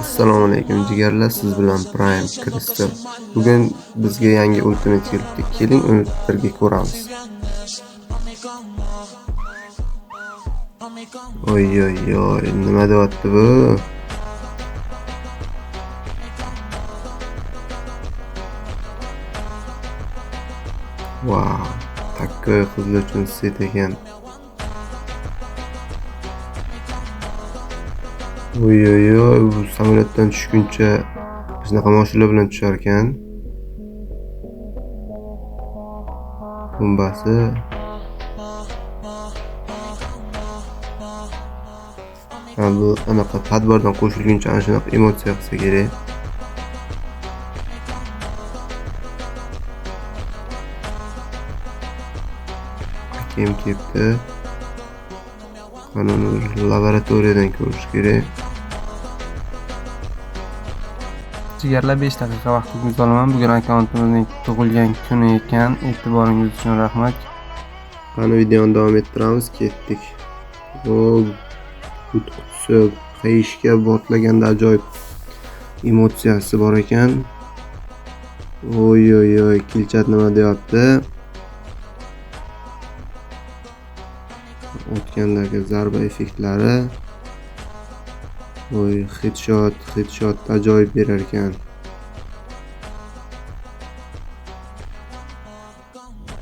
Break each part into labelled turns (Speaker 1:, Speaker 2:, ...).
Speaker 1: Assalomu alaykum jigarlar, siz bilan Prime Crystal. Bugun bizga yangi ultimate kelibdi. Keling uni birga ko'ramiz. Oy oy oy, nima deyapti bu? Wow, takka qizlar uchun set ekan. Oy oy oy, bu samolyotdan tushguncha shunaqa mashinalar bilan tushar ekan. Bombasi. Bu anaqa tadbirdan qo'shilguncha ana shunaqa emotsiya qilsa kerak. Kim ketdi? Qani laboratoriyadan ko'rish kerak.
Speaker 2: Jigarlar 5 daqiqa vaqtingizni olaman. Bugun akkauntimizning tug'ilgan kuni ekan. E'tiboringiz uchun rahmat.
Speaker 1: Qani videoni davom ettiramiz, ketdik. Qutqusi qayishga bothlaganda ajoyib emotsiyasi bor ekan. Oy oy oy, Kilchat nima deyapti? O'tgandagi zarba effektlari. Oy, headshot ajoyib berar ekan.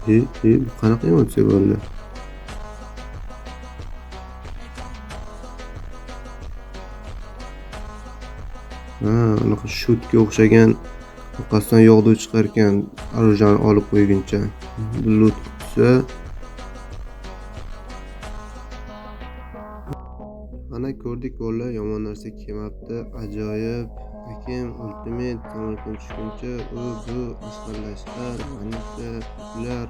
Speaker 1: Bu qanaqa emotsiya bo'ldi? Anaqa shutga o'xshagan orqasidan yog'du chiqar ekan, orujani olib qo'yguncha. Bulut qutisi. Mana ko'rdik bolalar, yomon narsa kelmabdi. Ajoyib. Hakim ultimate samolyotdan tushguncha bu asqarlashlar, manita, ular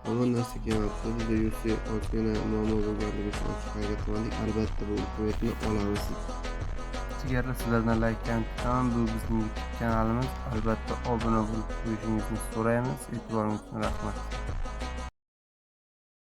Speaker 1: yomon narsa kelmabdi. Bizda UFC ozgina muammo bo'lganligi uchun ochiq harakat qildik. Albatta bu ultimate'ni olamiz.
Speaker 2: Jigarlar, sizlardan like kutaman. Bu bizning YouTube kanalimiz. Albatta obuna bo'lib qo'yishingizni so'raymiz. E'tiboringiz uchun rahmat.